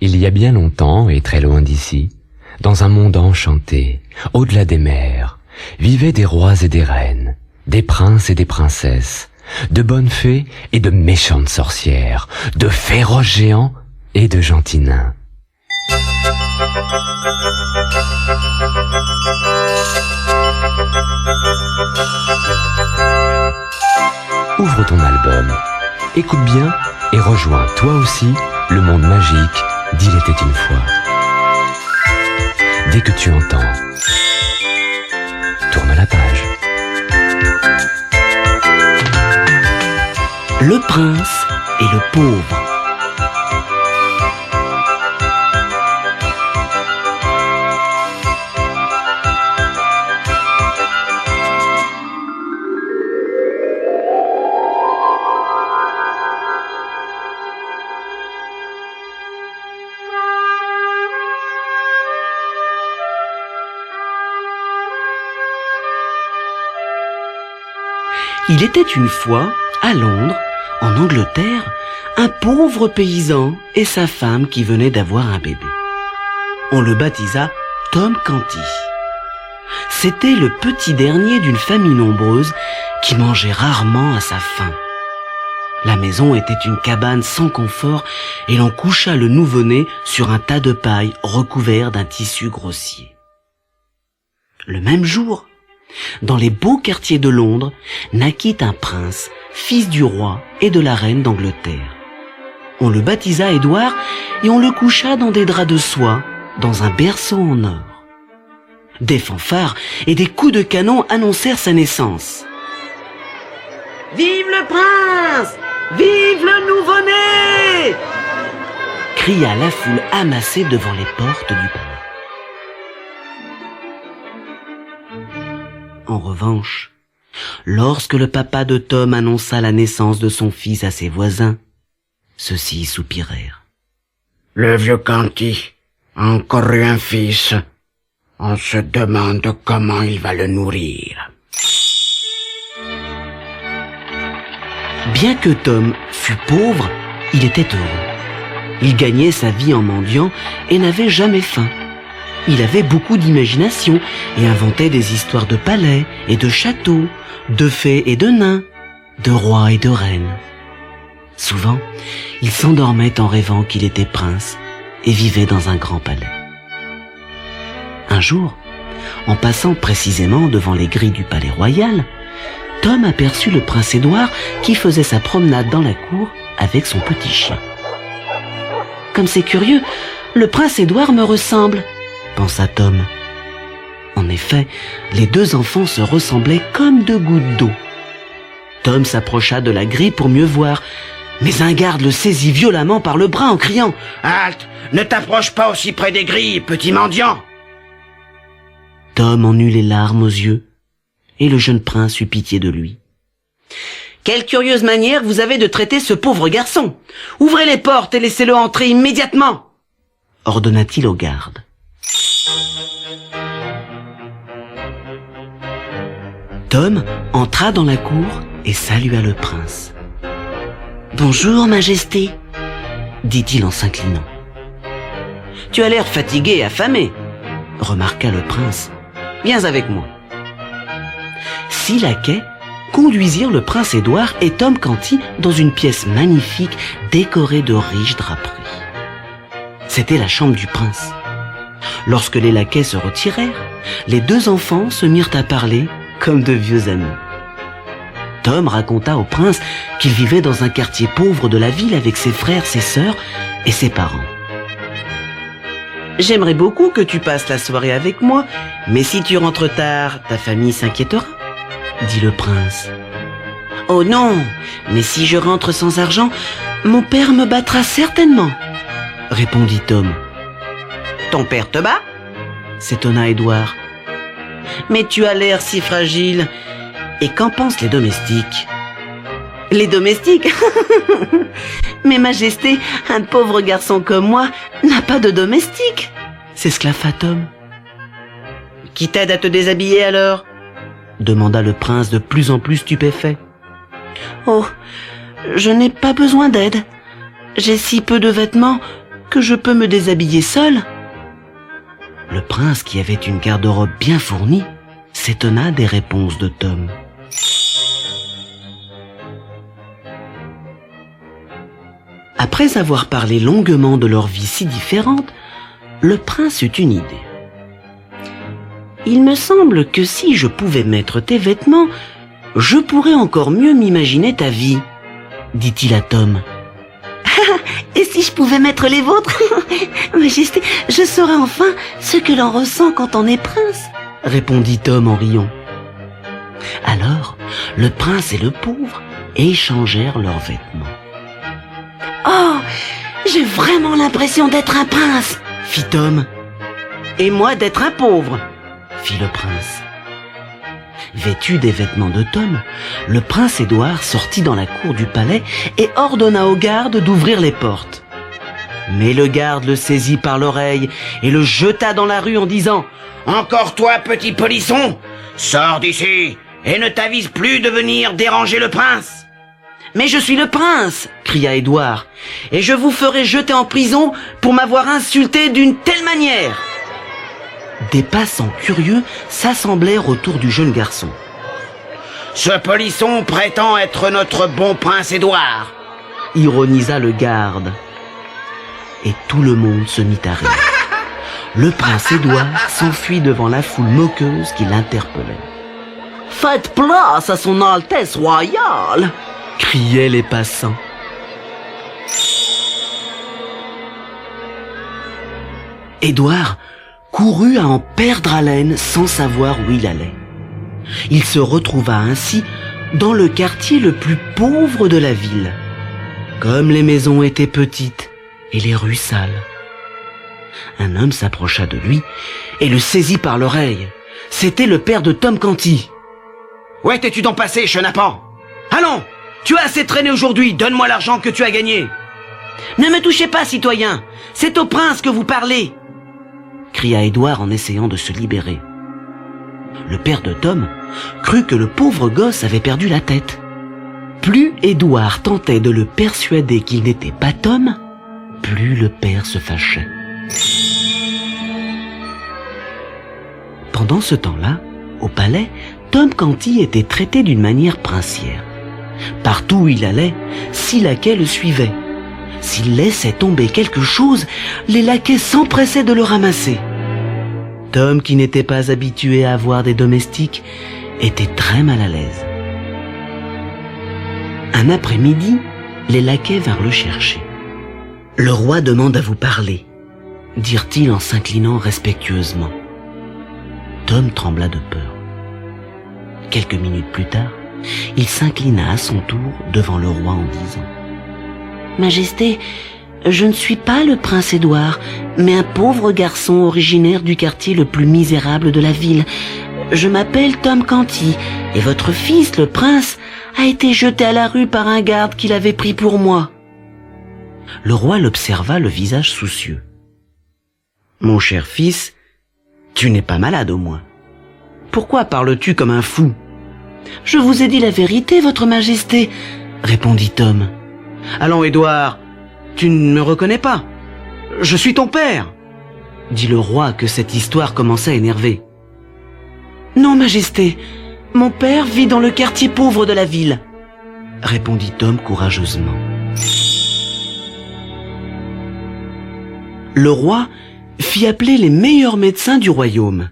Il y a bien longtemps et très loin d'ici, dans un monde enchanté, au-delà des mers, vivaient des rois et des reines, des princes et des princesses, de bonnes fées et de méchantes sorcières, de féroces géants et de gentils nains. Ouvre ton album, écoute bien et rejoins toi aussi le monde magique d'Il était une fois. Dès que tu entends, tourne la page. Le prince et le pauvre. Il était une fois, à Londres, en Angleterre, un pauvre paysan et sa femme qui venaient d'avoir un bébé. On le baptisa Tom Canty. C'était le petit dernier d'une famille nombreuse qui mangeait rarement à sa faim. La maison était une cabane sans confort et l'on coucha le nouveau-né sur un tas de paille recouvert d'un tissu grossier. Le même jour, dans les beaux quartiers de Londres, naquit un prince, fils du roi et de la reine d'Angleterre. On le baptisa Édouard et on le coucha dans des draps de soie, dans un berceau en or. Des fanfares et des coups de canon annoncèrent sa naissance. « Vive le prince! Vive le nouveau-né !» cria la foule amassée devant les portes du palais. En revanche, lorsque le papa de Tom annonça la naissance de son fils à ses voisins, ceux-ci soupirèrent. « Le vieux Canty a encore eu un fils. On se demande comment il va le nourrir. » Bien que Tom fût pauvre, il était heureux. Il gagnait sa vie en mendiant et n'avait jamais faim. Il avait beaucoup d'imagination et inventait des histoires de palais et de châteaux, de fées et de nains, de rois et de reines. Souvent, il s'endormait en rêvant qu'il était prince et vivait dans un grand palais. Un jour, en passant précisément devant les grilles du palais royal, Tom aperçut le prince Édouard qui faisait sa promenade dans la cour avec son petit chien. « Comme c'est curieux, le prince Édouard me ressemble », pensa Tom. En effet, les deux enfants se ressemblaient comme deux gouttes d'eau. Tom s'approcha de la grille pour mieux voir, mais un garde le saisit violemment par le bras en criant « Halte! Ne t'approche pas aussi près des grilles, petit mendiant !» Tom en eut les larmes aux yeux, et le jeune prince eut pitié de lui. « Quelle curieuse manière vous avez de traiter ce pauvre garçon! Ouvrez les portes et laissez-le entrer immédiatement !» ordonna-t-il au garde. Tom entra dans la cour et salua le prince. « Bonjour, Majesté » dit-il en s'inclinant. « Tu as l'air fatigué et affamé » remarqua le prince. « Viens avec moi. » 6 laquais conduisirent le prince Édouard et Tom Canty dans une pièce magnifique décorée de riches draperies. C'était la chambre du prince. Lorsque les laquais se retirèrent, les deux enfants se mirent à parler comme de vieux amis. Tom raconta au prince qu'il vivait dans un quartier pauvre de la ville avec ses frères, ses sœurs et ses parents. « J'aimerais beaucoup que tu passes la soirée avec moi, mais si tu rentres tard, ta famille s'inquiétera, » dit le prince. « Oh non, mais si je rentre sans argent, mon père me battra certainement, » répondit Tom. « Ton père te bat ?» s'étonna Édouard. « Mais tu as l'air si fragile. Et qu'en pensent les domestiques ?»« Les domestiques ? Mais Majesté, un pauvre garçon comme moi n'a pas de domestique !» s'esclaffa Tom. « Qui t'aide à te déshabiller alors ?» demanda le prince de plus en plus stupéfait. « Oh, je n'ai pas besoin d'aide. J'ai si peu de vêtements que je peux me déshabiller seul ?» Le prince, qui avait une garde-robe bien fournie, s'étonna des réponses de Tom. Après avoir parlé longuement de leur vie si différente, le prince eut une idée. « Il me semble que si je pouvais mettre tes vêtements, je pourrais encore mieux m'imaginer ta vie, » dit-il à Tom. « Et si je pouvais mettre les vôtres, Majesté, je saurais enfin ce que l'on ressent quand on est prince, » répondit Tom en riant. Alors, le prince et le pauvre échangèrent leurs vêtements. « Oh, j'ai vraiment l'impression d'être un prince, » fit Tom. « Et moi d'être un pauvre, » fit le prince. Vêtu des vêtements de Tom, le prince Édouard sortit dans la cour du palais et ordonna aux gardes d'ouvrir les portes. Mais le garde le saisit par l'oreille et le jeta dans la rue en disant « Encore toi, petit polisson, sors d'ici et ne t'avise plus de venir déranger le prince !»« Mais je suis le prince !» cria Édouard, « et je vous ferai jeter en prison pour m'avoir insulté d'une telle manière !» Des passants curieux s'assemblèrent autour du jeune garçon. « Ce polisson prétend être notre bon prince Édouard !» ironisa le garde. Et tout le monde se mit à rire. Le prince Édouard s'enfuit devant la foule moqueuse qui l'interpellait. « Faites place à son Altesse royale !» criaient les passants. Édouard courut à en perdre haleine sans savoir où il allait. Il se retrouva ainsi dans le quartier le plus pauvre de la ville. Comme les maisons étaient petites et les rues sales. Un homme s'approcha de lui et le saisit par l'oreille. C'était le père de Tom Canty. « Où étais-tu donc passé, chenapan ? Allons, tu as assez traîné aujourd'hui, donne-moi l'argent que tu as gagné. »« Ne me touchez pas, citoyen, c'est au prince que vous parlez !» cria Édouard en essayant de se libérer. Le père de Tom crut que le pauvre gosse avait perdu la tête. Plus Édouard tentait de le persuader qu'il n'était pas Tom, plus le père se fâchait. Pendant ce temps-là, au palais, Tom Canty était traité d'une manière princière. Partout où il allait, 6 laquais le suivaient. S'il laissait tomber quelque chose, les laquais s'empressaient de le ramasser. Tom, qui n'était pas habitué à avoir des domestiques, était très mal à l'aise. Un après-midi, les laquais vinrent le chercher. « Le roi demande à vous parler », dirent-ils en s'inclinant respectueusement. Tom trembla de peur. Quelques minutes plus tard, il s'inclina à son tour devant le roi en disant « Majesté, je ne suis pas le prince Édouard, mais un pauvre garçon originaire du quartier le plus misérable de la ville. Je m'appelle Tom Canty, et votre fils, le prince, a été jeté à la rue par un garde qu'il avait pris pour moi. » Le roi l'observa, le visage soucieux. « Mon cher fils, tu n'es pas malade au moins. Pourquoi parles-tu comme un fou ?»« Je vous ai dit la vérité, votre majesté, » répondit Tom. « Allons, Édouard, tu ne me reconnais pas. Je suis ton père, » dit le roi, que cette histoire commençait à énerver. « Non, majesté, mon père vit dans le quartier pauvre de la ville, » répondit Tom courageusement. Le roi fit appeler les meilleurs médecins du royaume,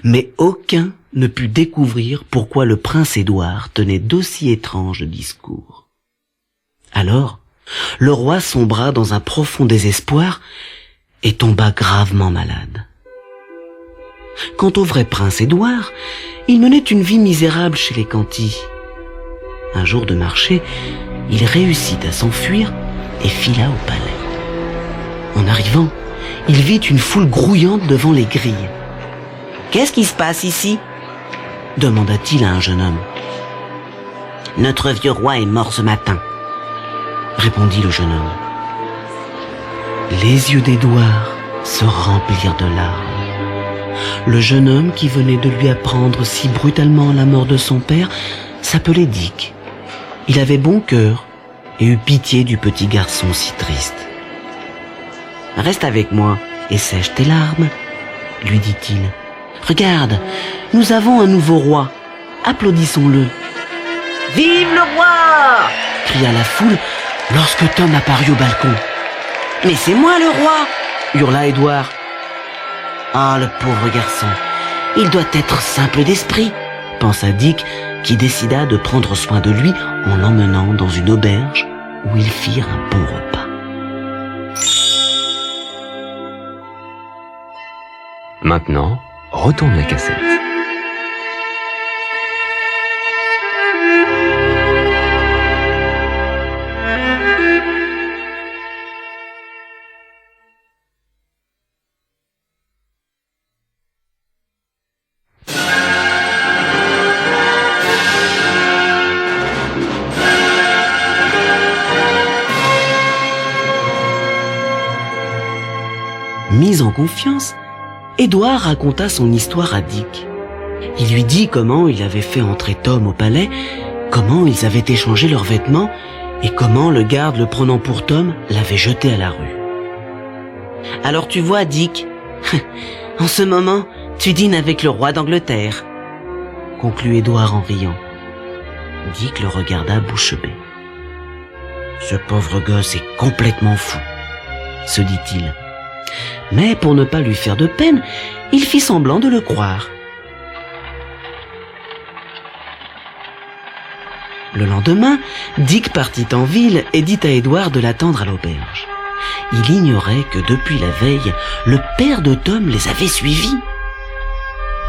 mais aucun ne put découvrir pourquoi le prince Édouard tenait d'aussi étranges discours. Alors, le roi sombra dans un profond désespoir et tomba gravement malade. Quant au vrai prince Édouard, il menait une vie misérable chez les Canty. Un jour de marché, il réussit à s'enfuir et fila au palais. En arrivant, il vit une foule grouillante devant les grilles. « Qu'est-ce qui se passe ici ?» demanda-t-il à un jeune homme. « Notre vieux roi est mort ce matin, » répondit le jeune homme. Les yeux d'Édouard se remplirent de larmes. Le jeune homme qui venait de lui apprendre si brutalement la mort de son père s'appelait Dick. Il avait bon cœur et eut pitié du petit garçon si triste. Reste avec moi et sèche tes larmes, lui dit-il. Regarde, nous avons un nouveau roi. Applaudissons-le. Vive le roi! Cria la foule lorsque Tom apparut au balcon. Mais c'est moi le roi! Hurla Édouard. Ah, le pauvre garçon, il doit être simple d'esprit, pensa Dick, qui décida de prendre soin de lui en l'emmenant dans une auberge où ils firent un bon repas. Maintenant, retourne la cassette. Mis en confiance, Édouard raconta son histoire à Dick. Il lui dit comment il avait fait entrer Tom au palais, comment ils avaient échangé leurs vêtements et comment le garde, le prenant pour Tom, l'avait jeté à la rue. « Alors tu vois, Dick, en ce moment, tu dînes avec le roi d'Angleterre, » conclut Édouard en riant. Dick le regarda bouche bée. « Ce pauvre gosse est complètement fou, » se dit-il. Mais pour ne pas lui faire de peine, il fit semblant de le croire. Le lendemain, Dick partit en ville et dit à Édouard de l'attendre à l'auberge. Il ignorait que depuis la veille, le père de Tom les avait suivis.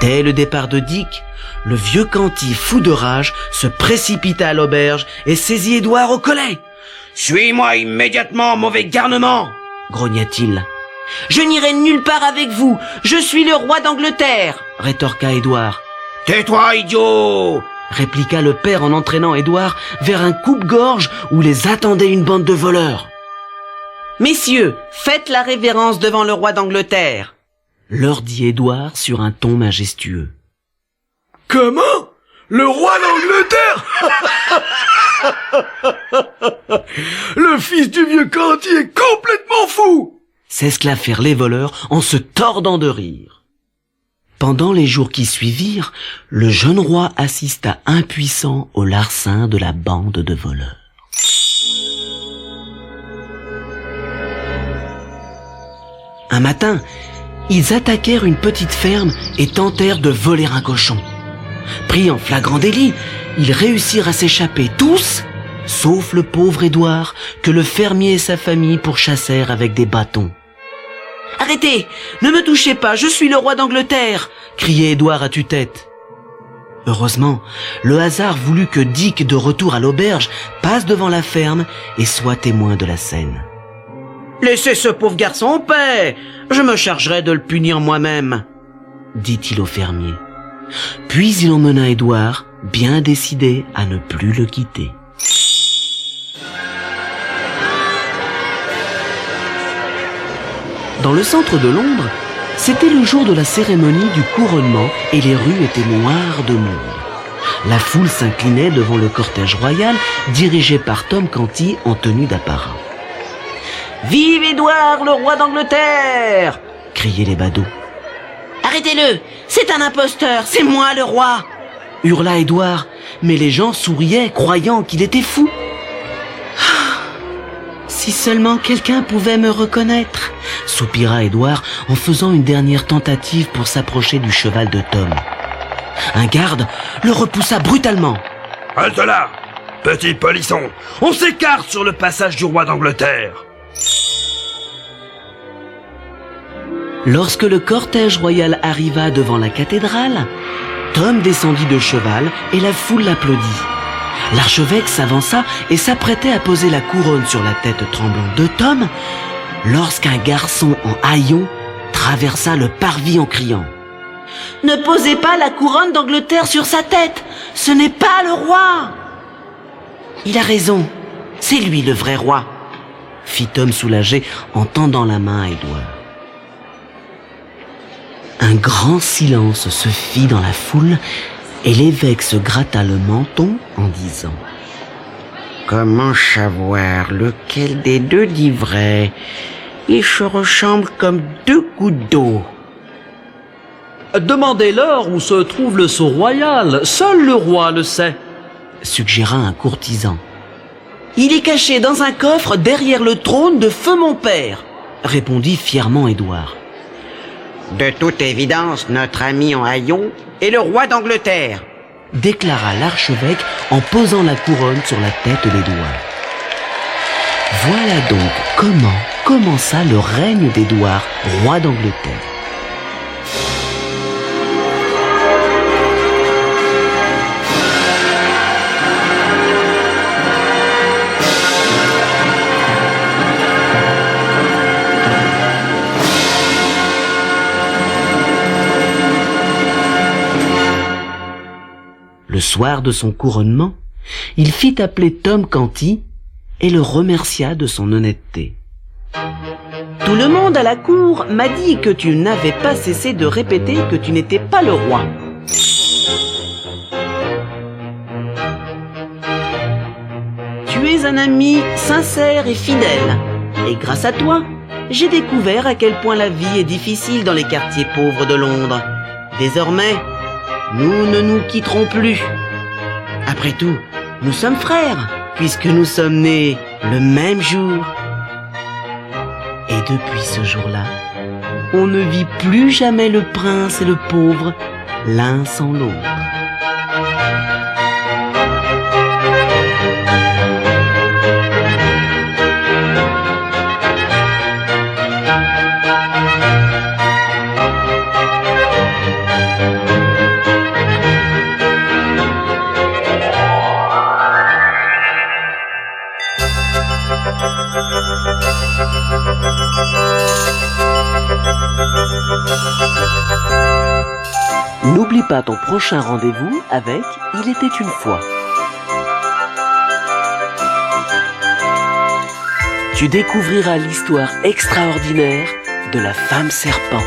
Dès le départ de Dick, le vieux Canty, fou de rage, se précipita à l'auberge et saisit Édouard au collet. « Suis-moi immédiatement, mauvais garnement !» grogna-t-il. « Je n'irai nulle part avec vous, je suis le roi d'Angleterre !» rétorqua Édouard. « Tais-toi, idiot !» répliqua le père en entraînant Édouard vers un coupe-gorge où les attendait une bande de voleurs. « Messieurs, faites la révérence devant le roi d'Angleterre !» leur dit Édouard sur un ton majestueux. « Comment ? Le roi d'Angleterre ? Le fils du vieux Canty est complètement fou !» s'esclaffèrent les voleurs en se tordant de rire. Pendant les jours qui suivirent, le jeune roi assista impuissant au larcin de la bande de voleurs. Un matin, ils attaquèrent une petite ferme et tentèrent de voler un cochon. Pris en flagrant délit, ils réussirent à s'échapper tous, sauf le pauvre Édouard, que le fermier et sa famille pourchassèrent avec des bâtons. « Arrêtez! Ne me touchez pas, je suis le roi d'Angleterre !» criait Édouard à tue-tête. Heureusement, le hasard voulut que Dick, de retour à l'auberge, passe devant la ferme et soit témoin de la scène. « Laissez ce pauvre garçon en paix! Je me chargerai de le punir moi-même !» dit-il au fermier. Puis il emmena Édouard, bien décidé à ne plus le quitter. Dans le centre de Londres, c'était le jour de la cérémonie du couronnement et les rues étaient noires de monde. La foule s'inclinait devant le cortège royal dirigé par Tom Canty en tenue d'apparat. « Vive Édouard, le roi d'Angleterre !» criaient les badauds. « Arrêtez-le, c'est un imposteur, c'est moi le roi !» hurla Édouard, mais les gens souriaient, croyant qu'il était fou. Si seulement quelqu'un pouvait me reconnaître, soupira Édouard en faisant une dernière tentative pour s'approcher du cheval de Tom. Un garde le repoussa brutalement. « Halte là, petit polisson, on s'écarte sur le passage du roi d'Angleterre !» Lorsque le cortège royal arriva devant la cathédrale, Tom descendit de cheval et la foule l'applaudit. L'archevêque s'avança et s'apprêtait à poser la couronne sur la tête tremblante de Tom lorsqu'un garçon en haillons traversa le parvis en criant « Ne posez pas la couronne d'Angleterre sur sa tête, ce n'est pas le roi !»« Il a raison, c'est lui le vrai roi !» fit Tom soulagé en tendant la main à Édouard. Un grand silence se fit dans la foule et l'évêque se gratta le menton en disant « Comment savoir lequel des deux dit vrai ? Ils se ressemblent comme deux gouttes d'eau. Demandez-leur où se trouve le sceau royal. Seul le roi le sait. Suggéra un courtisan. Il est caché dans un coffre derrière le trône de feu mon père, répondit fièrement Édouard. De toute évidence, notre ami en haillons est le roi d'Angleterre, déclara l'archevêque en posant la couronne sur la tête d'Édouard. Voilà donc comment commença le règne d'Édouard, roi d'Angleterre. Le soir de son couronnement, il fit appeler Tom Canty et le remercia de son honnêteté. « Tout le monde à la cour m'a dit que tu n'avais pas cessé de répéter que tu n'étais pas le roi. Tu es un ami sincère et fidèle, et grâce à toi, j'ai découvert à quel point la vie est difficile dans les quartiers pauvres de Londres. Désormais, nous ne nous quitterons plus. Après tout, nous sommes frères, puisque nous sommes nés le même jour. Et depuis ce jour-là, on ne vit plus jamais le prince et le pauvre l'un sans l'autre. » N'oublie pas ton prochain rendez-vous avec Il était une fois. Tu découvriras l'histoire extraordinaire de la femme serpent.